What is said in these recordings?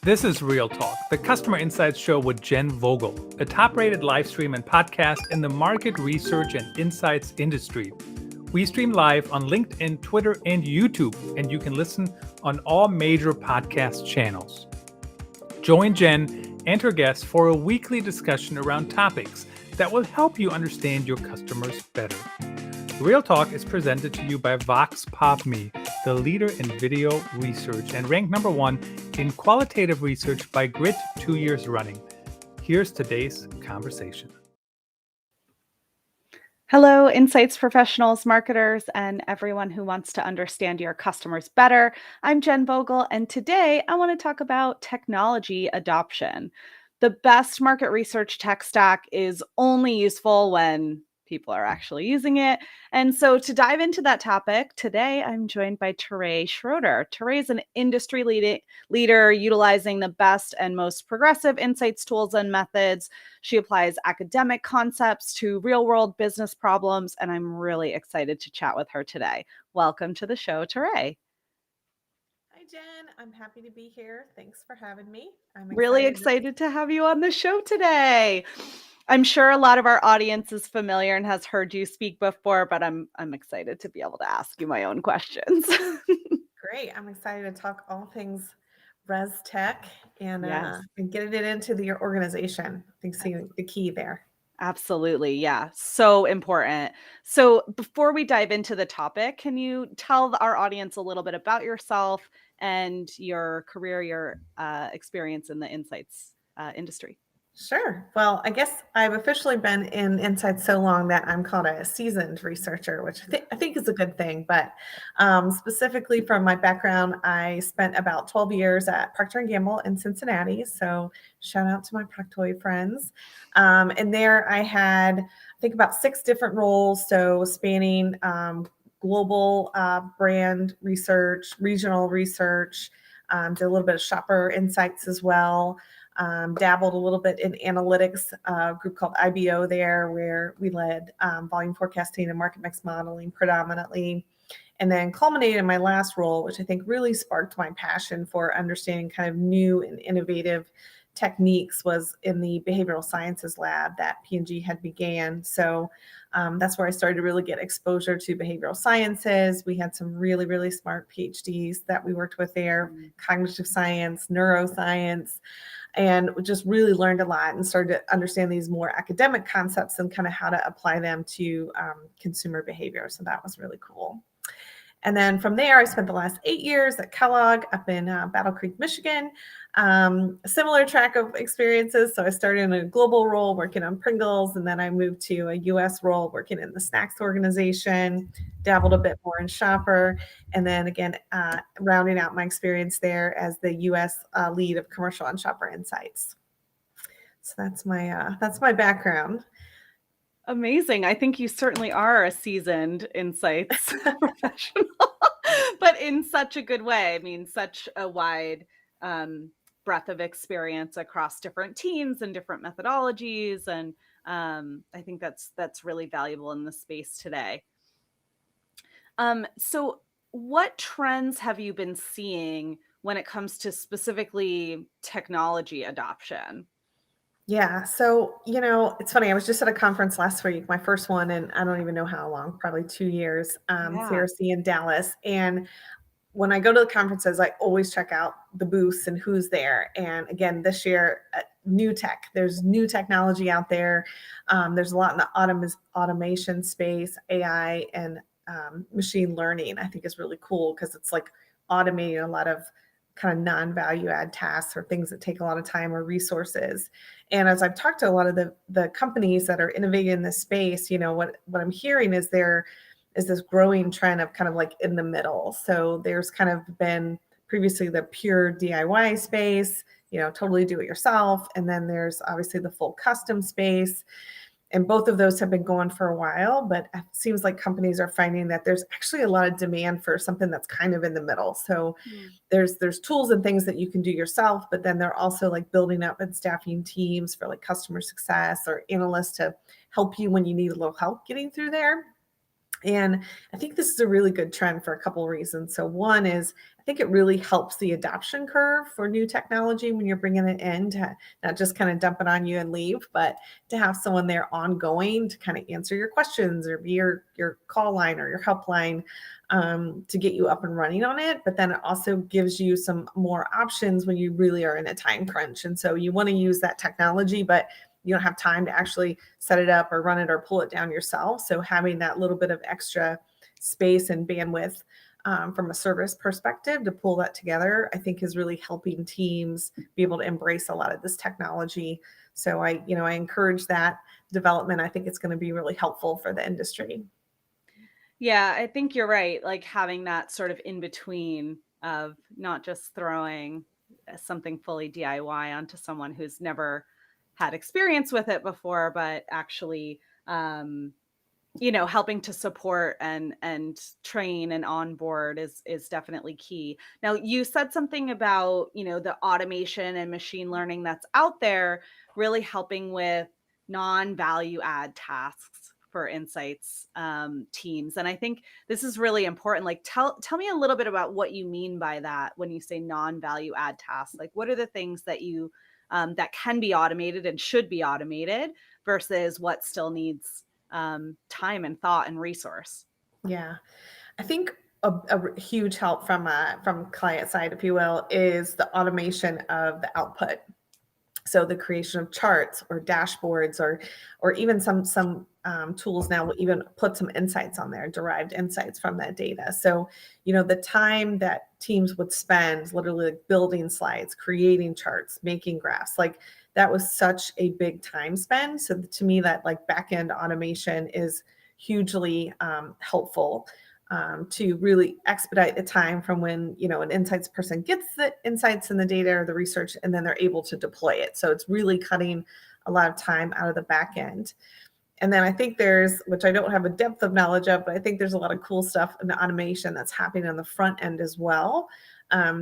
This is Real Talk, the Customer Insights Show with Jenn Vogel, a top-rated live stream and podcast in the market research and insights industry. We stream live on LinkedIn, Twitter, and YouTube, and you can listen on all major podcast channels. Join Jenn and her guests for a weekly discussion around topics that will help you understand your customers better. Real Talk is presented to you by VoxPopMe, the leader in video research and ranked number 1 in qualitative research by Grit 2 years running. Here's today's conversation. Hello, insights professionals, marketers, and everyone who wants to understand your customers better. I'm Jenn Vogel, and today I want to talk about technology adoption. The best market research tech stack is only useful when people are actually using it. And so to dive into that topic, today I'm joined by Terrae Schroeder. Terrae is an industry leader utilizing the best and most progressive insights tools and methods. She applies academic concepts to real-world business problems, and I'm really excited to chat with her today. Welcome to the show, Terrae. Hi, Jen. I'm happy to be here. Thanks for having me. I'm really excited to have you on the show today. I'm sure a lot of our audience is familiar and has heard you speak before, but I'm excited to be able to ask you my own questions. Great. I'm excited to talk all things res tech and getting it into your organization. I think seeing the key there. Absolutely. Yeah. So important. So before we dive into the topic, can you tell our audience a little bit about yourself and your career, your experience in the insights industry? Sure. Well, I guess I've officially been in insights so long that I'm called a seasoned researcher, which I think is a good thing. But specifically from my background, I spent about 12 years at Procter & Gamble in Cincinnati. So shout out to my Proctoid friends. And there I had, I think, about 6 different roles. So spanning global brand research, regional research, did a little bit of shopper insights as well. Dabbled a little bit in analytics, a group called IBO there, where we led volume forecasting and market mix modeling predominantly. And then culminated in my last role, which I think really sparked my passion for understanding kind of new and innovative techniques, was in the behavioral sciences lab that P&G had began. So that's where I started to really get exposure to behavioral sciences. We had some really, really smart PhDs that we worked with there, cognitive science, neuroscience, and just really learned a lot and started to understand these more academic concepts and kind of how to apply them to consumer behavior. So that was really cool. And then from there, I spent the last 8 years at Kellogg up in Battle Creek, Michigan. A similar track of experiences. So I started in a global role working on Pringles, and then I moved to a U.S. role working in the snacks organization, dabbled a bit more in shopper, and then again, rounding out my experience there as the U.S. Lead of commercial and shopper insights. So that's my background. Amazing. I think you certainly are a seasoned insights professional, but in such a good way. I mean, such a wide breadth of experience across different teams and different methodologies. And I think that's really valuable in the space today. So what trends have you been seeing when it comes to specifically technology adoption? Yeah. So, it's funny. I was just at a conference last week, my first one, and I don't even know how long, probably 2 years, CRC in Dallas. And when I go to the conferences, I always check out the booths and who's there. And again, this year, new tech, there's new technology out there. There's a lot in the automation space, AI and machine learning, I think is really cool because it's like automating a lot of kind of non-value add tasks or things that take a lot of time or resources. And as I've talked to a lot of the companies that are innovating in this space, what I'm hearing is there is this growing trend of kind of like in the middle. So there's kind of been previously the pure DIY space, totally do it yourself. And then there's obviously the full custom space. And both of those have been going for a while, but it seems like companies are finding that there's actually a lot of demand for something that's kind of in the middle. So there's tools and things that you can do yourself, but then they're also like building up and staffing teams for like customer success or analysts to help you when you need a little help getting through there. And I think this is a really good trend for a couple of reasons. So one is I think it really helps the adoption curve for new technology when you're bringing it in, to not just kind of dump it on you and leave, but to have someone there ongoing to kind of answer your questions or be your call line or your helpline, to get you up and running on it. But then it also gives you some more options when you really are in a time crunch. And so you want to use that technology, but you don't have time to actually set it up or run it or pull it down yourself. So having that little bit of extra space and bandwidth, from a service perspective to pull that together, I think is really helping teams be able to embrace a lot of this technology. So I encourage that development. I think it's going to be really helpful for the industry. Yeah, I think you're right. Like having that sort of in between of not just throwing something fully DIY onto someone who's never had experience with it before, but actually, helping to support and train and onboard is definitely key. Now, you said something about, the automation and machine learning that's out there really helping with non-value add tasks for insights teams. And I think this is really important. Like tell me a little bit about what you mean by that when you say non-value add tasks. Like what are the things that you that can be automated and should be automated versus what still needs time and thought and resource? Yeah, I think a huge help from client side, if you will, is the automation of the output. So the creation of charts or dashboards, or even some tools now will even put some insights on there, derived insights from that data. So the time that teams would spend literally building slides, creating charts, making graphs, like that was such a big time spend. So to me, that like back end automation is hugely helpful. To really expedite the time from when an insights person gets the insights and the data or the research, and then they're able to deploy it. So it's really cutting a lot of time out of the back end. And then I think there's, which I don't have a depth of knowledge of, but I think there's a lot of cool stuff in the automation that's happening on the front end as well,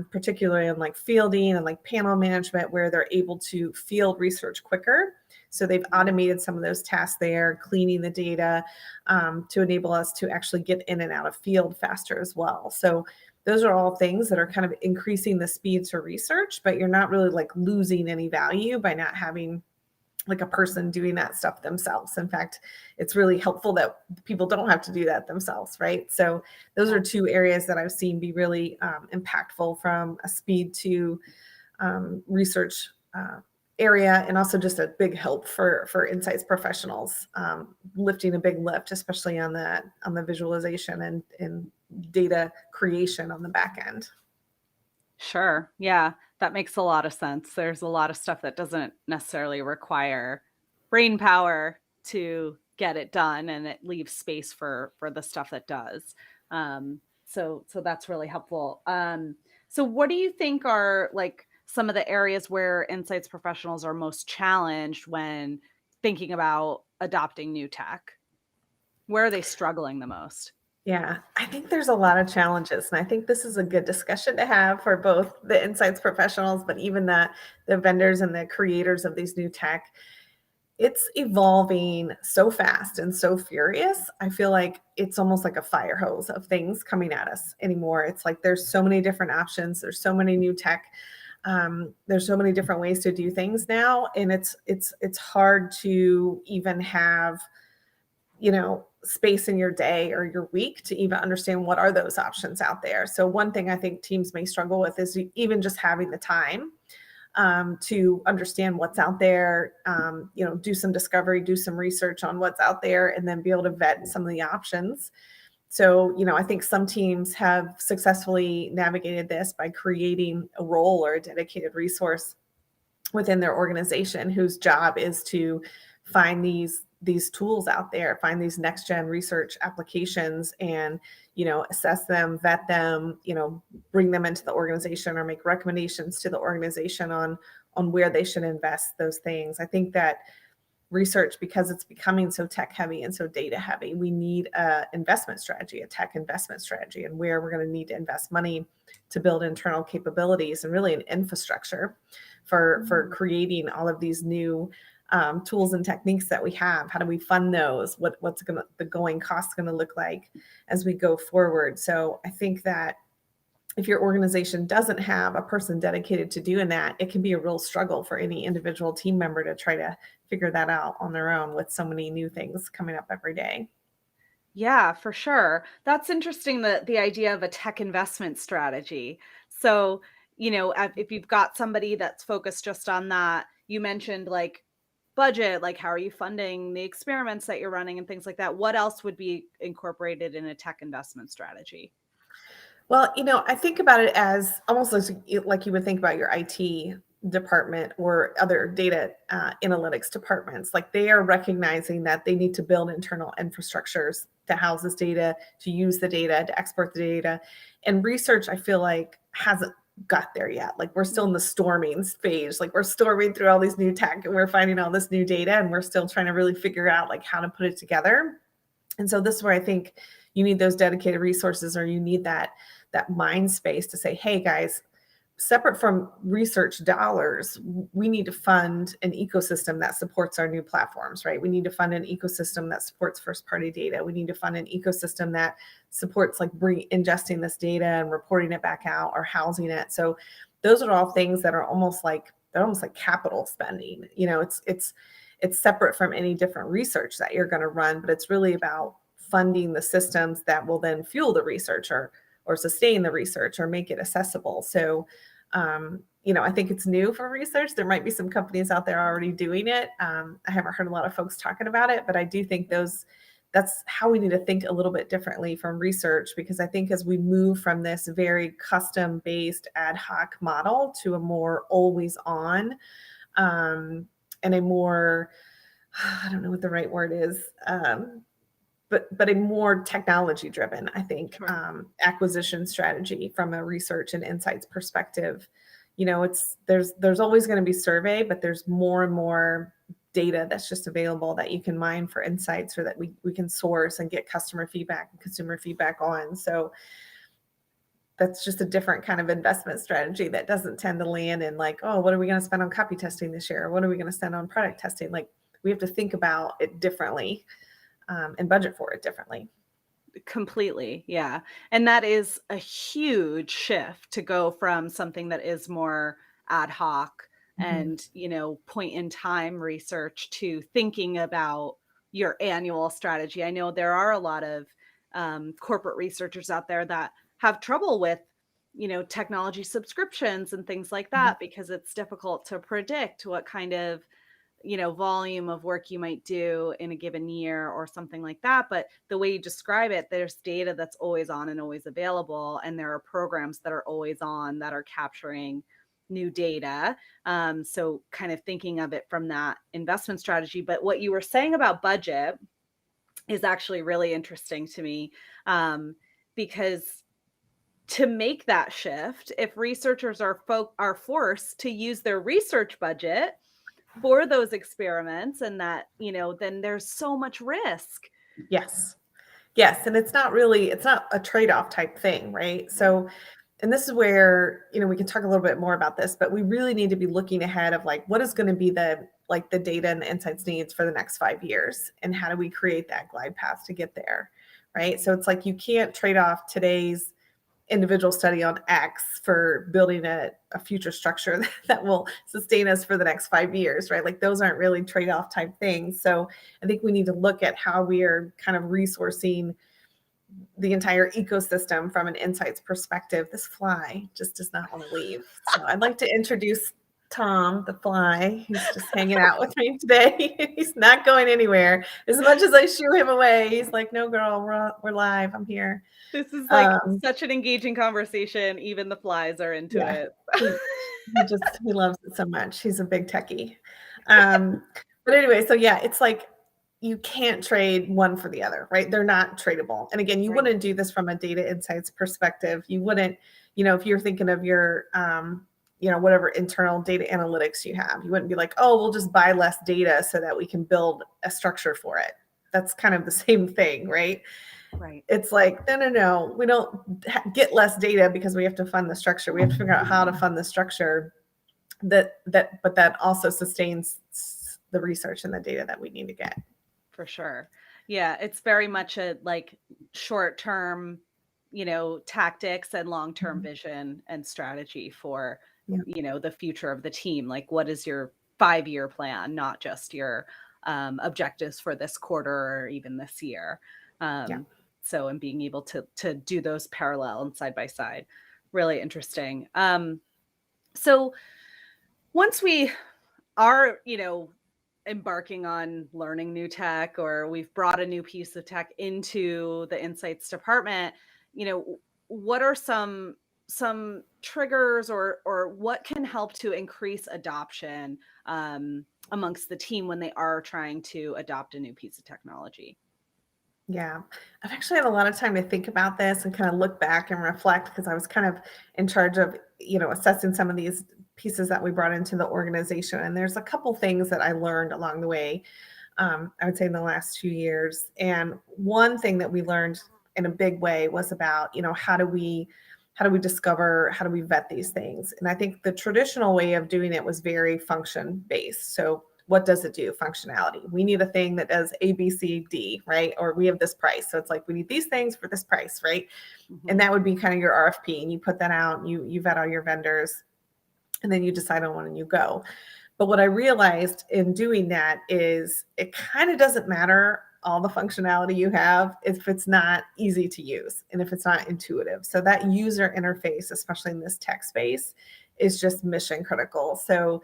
particularly in like fielding and like panel management, where they're able to field research quicker. So they've automated some of those tasks there, cleaning the data, to enable us to actually get in and out of field faster as well. So those are all things that are kind of increasing the speed to research, but you're not really like losing any value by not having like a person doing that stuff themselves. In fact, it's really helpful that people don't have to do that themselves, right? So those are two areas that I've seen be really impactful from a speed to research area, and also just a big help for insights professionals, lifting a big lift, especially on the visualization and data creation on the back end. Sure. Yeah, that makes a lot of sense. There's a lot of stuff that doesn't necessarily require brain power to get it done, and it leaves space for the stuff that does. So that's really helpful. So what do you think are like some of the areas where insights professionals are most challenged when thinking about adopting new tech? Where are they struggling the most? Yeah, I think there's a lot of challenges, and I think this is a good discussion to have for both the insights professionals, but even the vendors and the creators of these new tech. It's evolving so fast and so furious. I feel like it's almost like a fire hose of things coming at us anymore. It's like there's so many different options. There's so many new tech. There's so many different ways to do things now, and it's hard to even have space in your day or your week to even understand what are those options out there. So one thing I think teams may struggle with is even just having the time to understand what's out there, do some discovery, do some research on what's out there, and then be able to vet some of the options. So, I think some teams have successfully navigated this by creating a role or a dedicated resource within their organization whose job is to find these tools out there, find these next gen research applications, and assess them, vet them, bring them into the organization or make recommendations to the organization on where they should invest those things. I think that research, because it's becoming so tech heavy and so data heavy, we need a investment strategy, a tech investment strategy, and where we're going to need to invest money to build internal capabilities and really an infrastructure for creating all of these new tools and techniques that we have. How do we fund those? What's the going cost going to look like as we go forward? So I think that if your organization doesn't have a person dedicated to doing that, it can be a real struggle for any individual team member to try to figure that out on their own with so many new things coming up every day. Yeah, for sure. That's interesting, the idea of a tech investment strategy. So, if you've got somebody that's focused just on that, you mentioned like budget, like how are you funding the experiments that you're running and things like that. What else would be incorporated in a tech investment strategy? Well, I think about it as almost like you would think about your IT department or other data analytics departments. Like they are recognizing that they need to build internal infrastructures to house this data, to use the data, to export the data. And research, I feel like, hasn't got there yet. Like we're still in the storming phase. Like we're storming through all these new tech and we're finding all this new data and we're still trying to really figure out like how to put it together. And so this is where I think you need those dedicated resources, or you need that mind space to say, hey guys, separate from research dollars, we need to fund an ecosystem that supports our new platforms, right? We need to fund an ecosystem that supports first party data. We need to fund an ecosystem that supports like ingesting this data and reporting it back out or housing it. So those are all things that are almost like capital spending. It's separate from any different research that you're going to run, but it's really about funding the systems that will then fuel the research or sustain the research or make it accessible. So, I think it's new for research. There might be some companies out there already doing it. I haven't heard a lot of folks talking about it, but I do think that's how we need to think a little bit differently from research, because I think as we move from this very custom-based ad hoc model to a more always on, and a more, I don't know what the right word is, but a more technology driven, I think, Sure. acquisition strategy from a research and insights perspective. There's always going to be survey, but there's more and more data that's just available that you can mine for insights, or that we can source and get customer feedback and consumer feedback on. So that's just a different kind of investment strategy that doesn't tend to land in like, oh, what are we going to spend on copy testing this year? What are we going to spend on product testing? Like we have to think about it differently, and budget for it differently. Completely. Yeah. And that is a huge shift to go from something that is more ad hoc Mm-hmm. and, point in time research to thinking about your annual strategy. I know there are a lot of corporate researchers out there that have trouble with, technology subscriptions and things like Mm-hmm. that because it's difficult to predict what kind of volume of work you might do in a given year or something like that. But the way you describe it, there's data that's always on and always available. And there are programs that are always on that are capturing new data. So kind of thinking of it from that investment strategy. But what you were saying about budget is actually really interesting to me, because to make that shift, if researchers are forced to use their research budget for those experiments, and that, then there's so much risk. Yes. Yes. And it's not a trade-off type thing, right? So, and this is where, we can talk a little bit more about this, but we really need to be looking ahead of like, what is going to be the data and the insights needs for the next 5 years? And how do we create that glide path to get there? Right. So it's like, you can't trade off today's individual study on X for building a future structure that will sustain us for the next 5 years, right? Like those aren't really trade-off type things. So I think we need to look at how we are kind of resourcing the entire ecosystem from an insights perspective. This fly just does not want to leave. So I'd like to introduce Tom, the fly. He's just hanging out with me today. He's not going anywhere. As much as I shoo him away, he's like, no, girl, we're live. I'm here. This is like such an engaging conversation. Even the flies are into Yeah, it. he loves it so much. He's a big techie. But anyway, so yeah, it's like you can't trade one for the other, right? They're not tradable. And again, you Right. wouldn't do this from a data insights perspective. You wouldn't, if you're thinking of your, whatever internal data analytics you have, you wouldn't be like, oh, we'll just buy less data so that we can build a structure for it. That's kind of the same thing, right? Right. It's like, no. We don't get less data because we have to fund the structure. We have to figure out how to fund the structure but that also sustains the research and the data that we need to get. For sure. Yeah, it's very much a like short term, tactics and long-term Mhm. vision and strategy for, Yeah. the future of the team. Like, what is your 5-year plan, not just your objectives for this quarter or even this year. Yeah. So, and being able to do those parallel and side by side, really interesting. So once we are, embarking on learning new tech, or we've brought a new piece of tech into the insights department, what are some triggers, or what can help to increase adoption amongst the team when they are trying to adopt a new piece of technology? Yeah. I've actually had a lot of time to think about this and kind of look back and reflect, because I was kind of in charge of, assessing some of these pieces that we brought into the organization. And there's a couple things that I learned along the way, I would say in the last 2 years. And one thing that we learned in a big way was about, how do we discover, how do we vet these things? And I think the traditional way of doing it was very function based. So what does it do? Functionality. We need a thing that does A, B, C, D, right? Or we have this price. So it's like, we need these things for this price, right? And that would be kind of your RFP. And you put that out, you vet all your vendors, and then you decide on one and you go. But what I realized in doing that is it kind of doesn't matter all the functionality you have if it's not easy to use and if it's not intuitive. So that user interface, especially in this tech space, is just mission critical. So,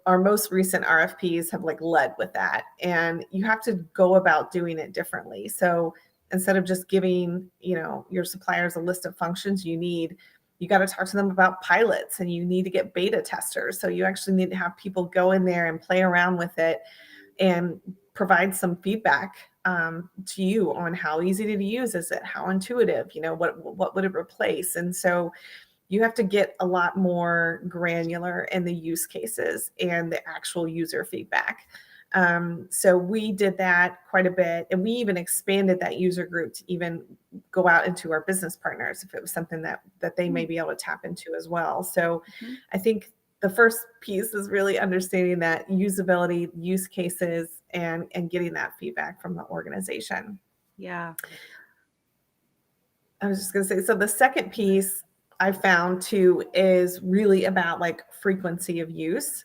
our most recent RFPs have led with that, and you have to go about doing it differently. So instead of just giving, your suppliers a list of functions you got to talk to them about pilots, and you need to get beta testers. So you actually need to have people go in there and play around with it and provide some feedback to you on how easy to use is it, how intuitive, what would it replace? And so you have to get a lot more granular in the use cases and the actual user feedback. So we did that quite a bit, and we even expanded that user group to even go out into our business partners if it was something that they may be able to tap into as well. So I think the first piece is really understanding that usability, use cases, and getting that feedback from the organization. Yeah. I was just going to say, so the second piece I found too is really about frequency of use.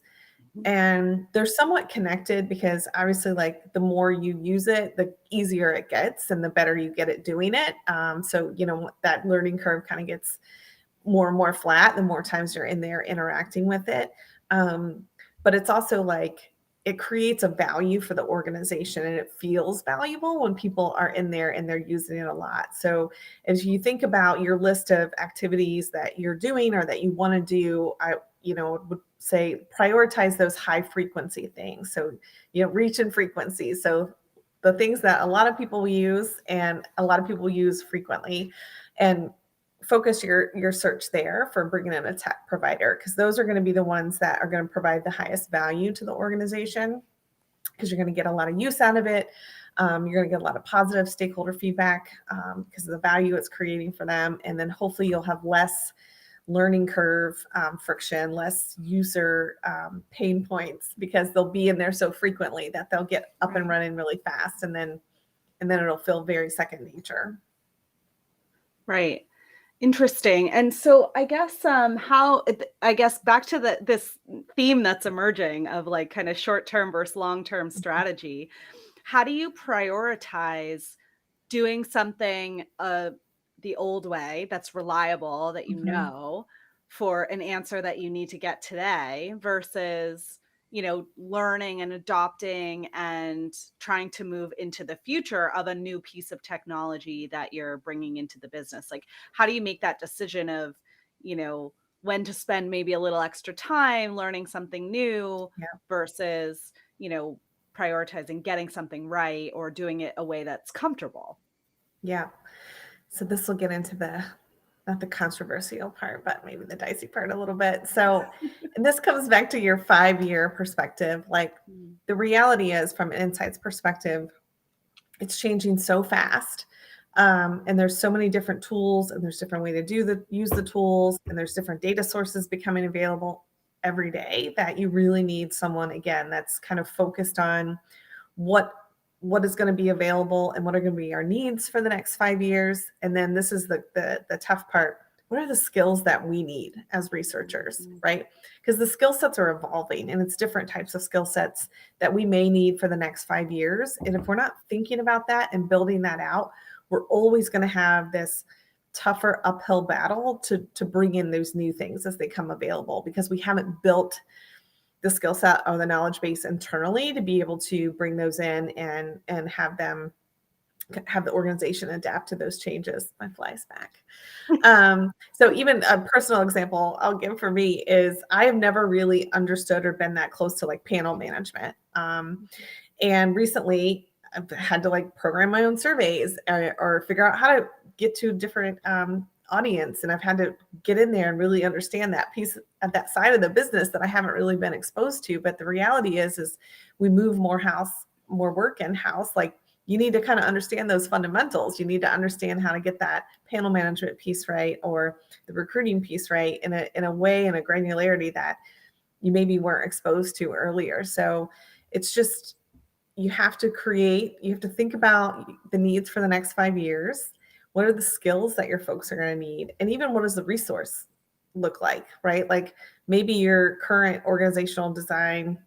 And they're somewhat connected, because obviously the more you use it, the easier it gets and the better you get at doing it. So, that learning curve kind of gets more and more flat the more times you're in there interacting with it. But it's also it creates a value for the organization, and it feels valuable when people are in there and they're using it a lot. So as you think about your list of activities that you're doing or that you want to do, I would say prioritize those high frequency things. So, reach and frequency. So the things that a lot of people use and a lot of people use frequently, and focus your search there for bringing in a tech provider, because those are going to be the ones that are going to provide the highest value to the organization, because you're going to get a lot of use out of it. You're going to get a lot of positive stakeholder feedback because of the value it's creating for them. And then hopefully you'll have less learning curve friction, less user pain points, because they'll be in there so frequently that they'll get up and running really fast, and then it'll feel very second nature. Right. Interesting. And so I guess back to this theme that's emerging of kind of short-term versus long-term strategy. How do you prioritize doing something the old way that's reliable, that for an answer that you need to get today, versus learning and adopting and trying to move into the future of a new piece of technology that you're bringing into the business? Like, how do you make that decision of, when to spend maybe a little extra time learning something new versus, prioritizing getting something right or doing it a way that's comfortable? Yeah. So this will get into not the controversial part, but maybe the dicey part a little bit. So, and this comes back to your 5-year perspective. The reality is, from an insights perspective, it's changing so fast. And there's so many different tools, and there's different way to use the tools, and there's different data sources becoming available every day, that you really need someone, again, that's kind of focused on what what is going to be available and what are going to be our needs for the next 5 years. And then this is the tough part. What are the skills that we need as researchers, right? Because the skill sets are evolving, and it's different types of skill sets that we may need for the next 5 years. And if we're not thinking about that and building that out, we're always going to have this tougher uphill battle to bring in those new things as they come available, because we haven't built the skill set or the knowledge base internally to be able to bring those in and have the organization adapt to those changes. My fly's back. So even a personal example I'll give for me is I have never really understood or been that close to like panel management. And recently I've had to like program my own surveys or figure out how to get to different audience. And I've had to get in there and really understand that piece of that side of the business that I haven't really been exposed to. But the reality is we move more work in-house. Like, you need to kind of understand those fundamentals. You need to understand how to get that panel management piece right, or the recruiting piece right, in a way, in a granularity that you maybe weren't exposed to earlier. So it's just, you have to think about the needs for the next 5 years. What are the skills that your folks are going to need? And even what does the resource look like, right? Like, maybe your current organizational design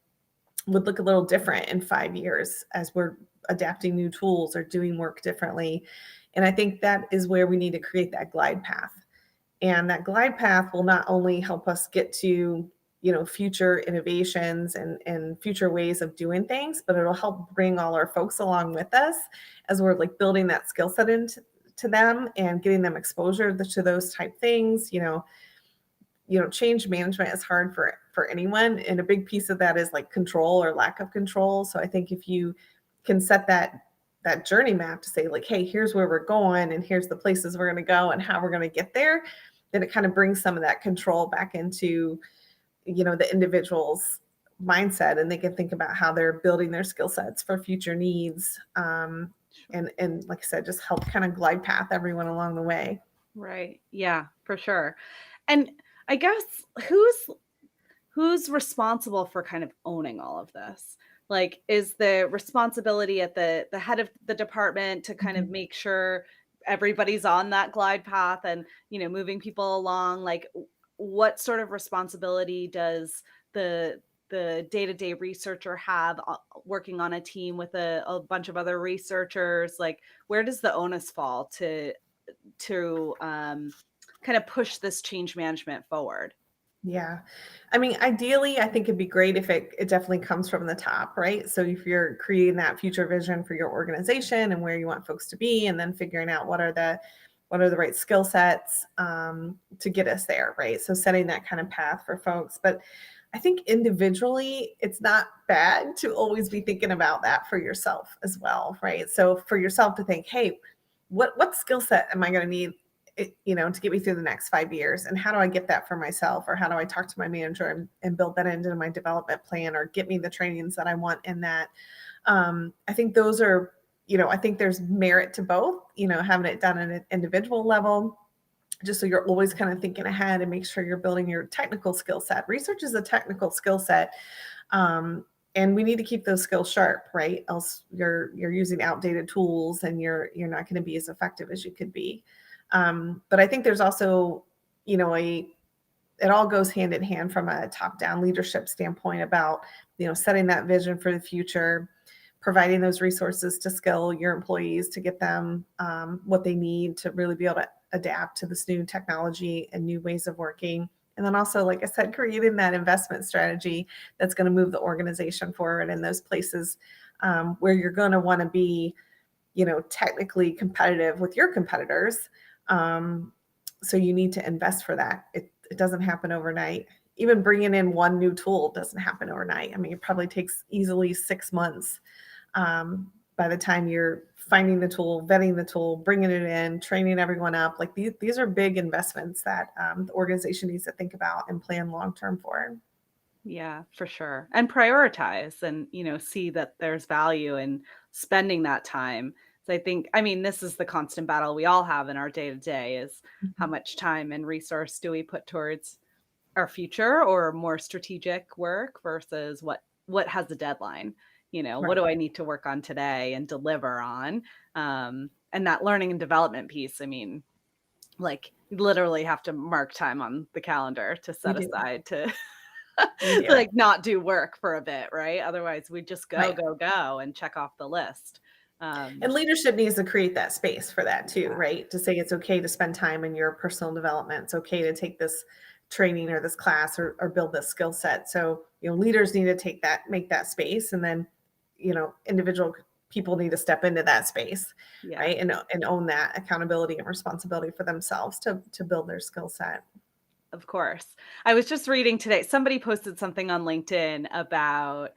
would look a little different in 5 years as we're adapting new tools or doing work differently. And I think that is where we need to create that glide path. And that glide path will not only help us get to, future innovations and future ways of doing things, but it'll help bring all our folks along with us as we're like building that skill set into them and getting them exposure to those type things. Change management is hard for anyone. And a big piece of that is like control or lack of control. So I think if you can set that journey map to say like, hey, here's where we're going and here's the places we're going to go and how we're going to get there, then it kind of brings some of that control back into, the individual's mindset, and they can think about how they're building their skill sets for future needs. And like I said, just help kind of glide path everyone along the way. Right. Yeah, for sure. And I guess who's responsible for kind of owning all of this? Like, is the responsibility at the head of the department to kind of make sure everybody's on that glide path and, moving people along? Like, what sort of responsibility does the day-to-day researcher have working on a team with a bunch of other researchers? Like, where does the onus fall to kind of push this change management forward? Yeah. I mean, ideally, I think it'd be great if it definitely comes from the top, right? So if you're creating that future vision for your organization and where you want folks to be, and then figuring out what are the right skill sets to get us there, right? So setting that kind of path for folks. But I think individually, it's not bad to always be thinking about that for yourself as well, right? So for yourself to think, hey, what skill set am I going to need, to get me through the next 5 years? And how do I get that for myself? Or how do I talk to my manager and build that into my development plan, or get me the trainings that I want in that? I think those are, I think there's merit to both, having it done at an individual level, just so you're always kind of thinking ahead and make sure you're building your technical skill set. Research is a technical skill set. And we need to keep those skills sharp, right? Else you're using outdated tools and you're not going to be as effective as you could be. But I think there's also, it all goes hand in hand from a top-down leadership standpoint about, setting that vision for the future, providing those resources to skill your employees to get them what they need to really be able to adapt to this new technology and new ways of working. And then also, like I said, creating that investment strategy that's going to move the organization forward in those places where you're going to want to be, technically competitive with your competitors. So you need to invest for that. It doesn't happen overnight. Even bringing in one new tool doesn't happen overnight. I mean, it probably takes easily 6 months by the time you're finding the tool, vetting the tool, bringing it in, training everyone up. Like these are big investments that the organization needs to think about and plan long-term for. Yeah, for sure. And prioritize and, see that there's value in spending that time. So I mean, this is the constant battle we all have in our day-to-day is how much time and resource do we put towards our future or more strategic work versus what has a deadline, what do I need to work on today and deliver on? And that learning and development piece, I mean, like you literally have to mark time on the calendar to set aside to like not do work for a bit, right? Otherwise we just go and check off the list. And leadership needs to create that space for that too, right? To say it's okay to spend time in your personal development. It's okay to take this training or this class or build this skill set. So, leaders need to make that space, and then, individual people need to step into that space, right? And own that accountability and responsibility for themselves to build their skill set. Of course. I was just reading today, somebody posted something on LinkedIn about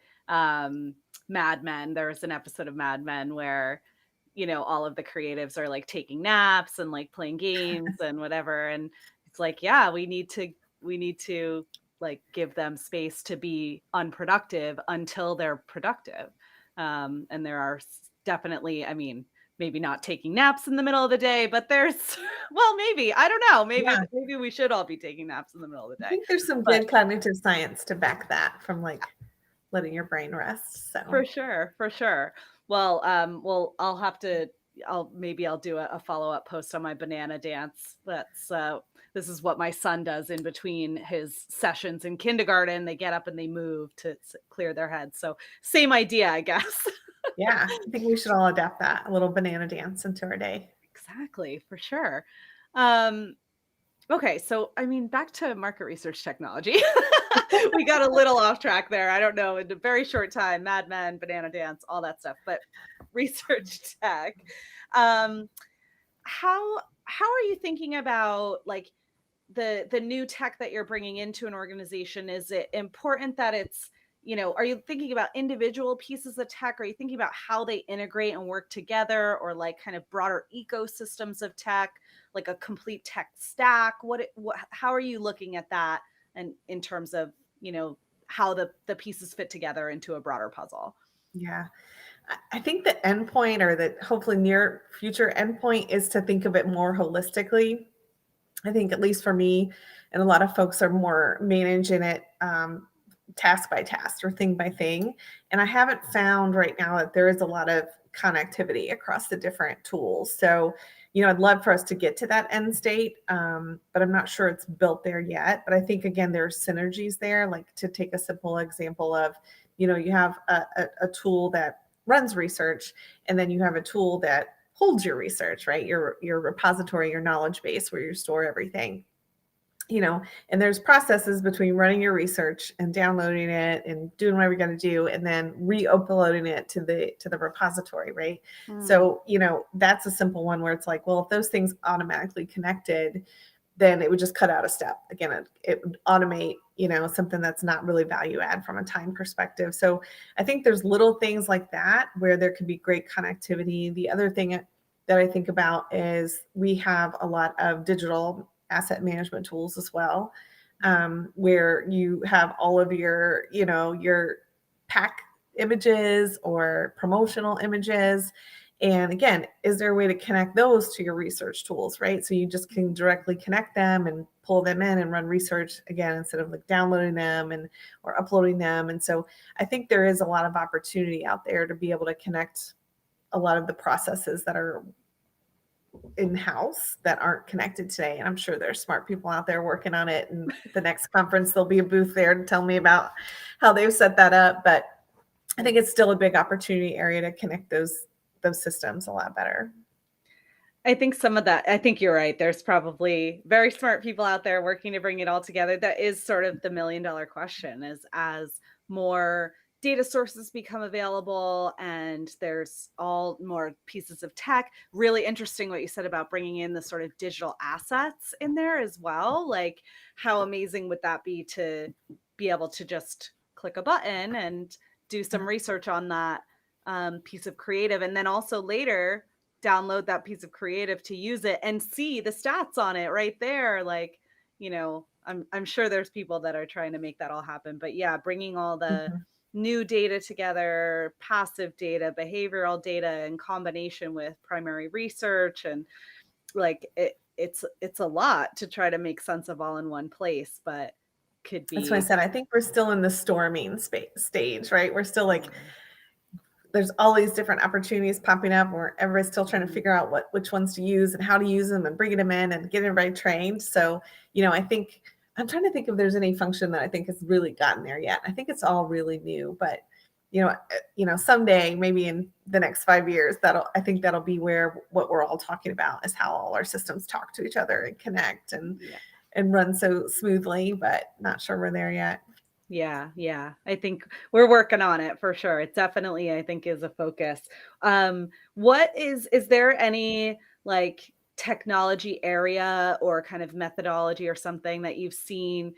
Mad Men. There was an episode of Mad Men where, all of the creatives are like taking naps and like playing games and whatever. And it's like, yeah, we need to like give them space to be unproductive until they're productive. And there are definitely, I mean, maybe not taking naps in the middle of the day, but there's, well, maybe, I don't know. Maybe we should all be taking naps in the middle of the day. I think there's some good cognitive science to back that from like letting your brain rest. So for sure. Well, I'll have to, I'll do a follow-up post on my banana dance. This is what my son does in between his sessions in kindergarten. They get up and they move to clear their heads. So same idea, I guess. Yeah, I think we should all adapt that, a little banana dance into our day. Exactly, for sure. Okay, so I mean, back to market research technology. We got a little off track there. I don't know, in a very short time, Mad Men, banana dance, all that stuff, but research tech. How are you thinking about like the new tech that you're bringing into an organization? Is it important that it's, are you thinking about individual pieces of tech? Are you thinking about how they integrate and work together, or like kind of broader ecosystems of tech, like a complete tech stack? How are you looking at that, and in terms of, how the pieces fit together into a broader puzzle? Yeah. I think the endpoint, or the hopefully near future endpoint, is to think of it more holistically. I think, at least for me, and a lot of folks are more managing it task by task or thing by thing. And I haven't found right now that there is a lot of connectivity across the different tools. So, I'd love for us to get to that end state, but I'm not sure it's built there yet. But I think, again, there's synergies there. Like, to take a simple example of, you have a tool that runs research, and then you have a tool that holds your research, right? Your repository, your knowledge base where you store everything. And there's processes between running your research and downloading it and doing whatever you're going to do, and then re-uploading it to the repository, right? So, that's a simple one where it's like, well, if those things automatically connected, then it would just cut out a step. Again, it would automate, something that's not really value add from a time perspective. So I think there's little things like that where there could be great connectivity. The other thing that I think about is we have a lot of digital asset management tools as well, where you have all of your pack images or promotional images. And again, is there a way to connect those to your research tools, right? So you just can directly connect them and pull them in and run research again, instead of like downloading them or uploading them. And so I think there is a lot of opportunity out there to be able to connect a lot of the processes that are in-house that aren't connected today. And I'm sure there's smart people out there working on it. And the next conference, there'll be a booth there to tell me about how they've set that up. But I think it's still a big opportunity area to connect those systems a lot better. I think some of that, I think you're right. There's probably very smart people out there working to bring it all together. That is sort of the $1 million question, is as more data sources become available and there's all more pieces of tech. Really interesting what you said about bringing in the sort of digital assets in there as well. Like, how amazing would that be to be able to just click a button and do some research on that piece of creative, and then also later download that piece of creative to use it and see the stats on it right there. Like, I'm sure there's people that are trying to make that all happen. But yeah, bringing all the new data together, passive data, behavioral data in combination with primary research, and like it's a lot to try to make sense of all in one place, but could be. That's why I said I think we're still in the storming stage, right? We're still like there's all these different opportunities popping up where everybody's still trying to figure out which ones to use and how to use them and bringing them in and getting everybody trained. So, I think I'm trying to think if there's any function that I think has really gotten there yet. I think it's all really new, but someday, maybe in the next 5 years, I think that'll be where what we're all talking about is how all our systems talk to each other and connect and run so smoothly, but not sure we're there yet. Yeah. I think we're working on it for sure. It definitely, I think, is a focus. What is there any like technology area or kind of methodology or something that you've seen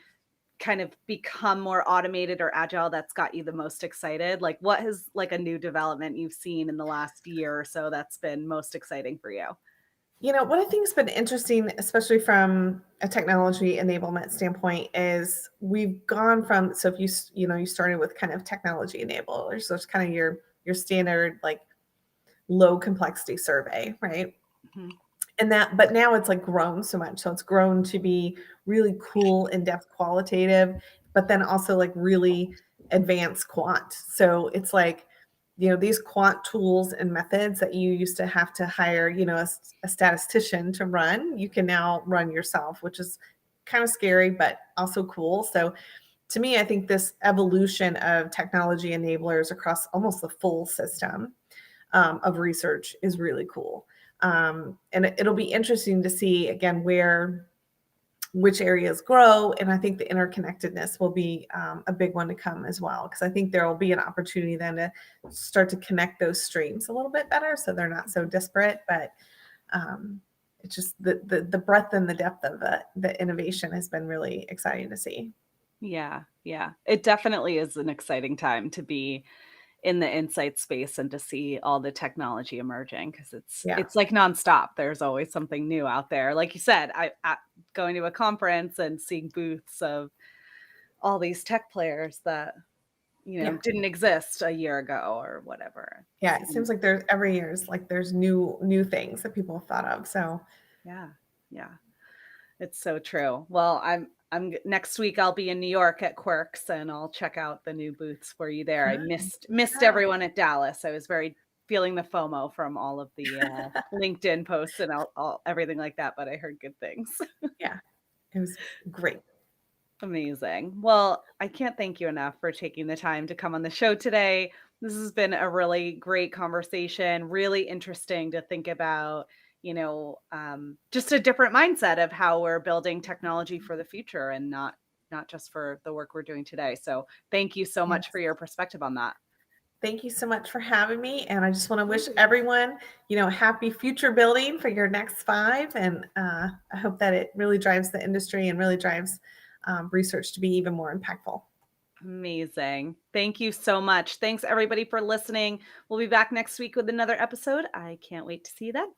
kind of become more automated or agile that's got you the most excited? Like what has like a new development you've seen in the last year or so that's been most exciting for you? What I think has been interesting, especially from a technology enablement standpoint, is we've gone from, so if you started with kind of technology enablers, so it's kind of your standard like low complexity survey, right? Mhm. But now it's like grown so much. So it's grown to be really cool, in-depth qualitative, but then also like really advanced quant. So it's like, these quant tools and methods that you used to have to hire, a statistician to run, you can now run yourself, which is kind of scary, but also cool. So to me, I think this evolution of technology enablers across almost the full system of research is really cool. And it'll be interesting to see again which areas grow, and I think the interconnectedness will be a big one to come as well, because I think there will be an opportunity then to start to connect those streams a little bit better so they're not so disparate. But it's just the breadth and the depth of the innovation has been really exciting to see. Yeah. It definitely is an exciting time to be in the insight space and to see all the technology emerging because Yeah. it's like nonstop. There's always something new out there. Like you said, going to a conference and seeing booths of all these tech players that Yeah. didn't exist a year ago or whatever. Yeah, it seems like every year is like there's new things that people have thought of. So Yeah. It's so true. Well, next week I'll be in New York at Quirks and I'll check out the new booths for you there. I missed yeah. everyone at Dallas. I was very feeling the FOMO from all of the LinkedIn posts and all everything like that, but I heard good things. Yeah, it was great. Amazing. Well, I can't thank you enough for taking the time to come on the show today. This has been a really great conversation, really interesting to think about, just a different mindset of how we're building technology for the future and not just for the work we're doing today. So thank you so much Yes. for your perspective on that. Thank you so much for having me. And I just want to wish everyone, happy future building for your next 5. And I hope that it really drives the industry and really drives research to be even more impactful. Amazing. Thank you so much. Thanks everybody for listening. We'll be back next week with another episode. I can't wait to see you then.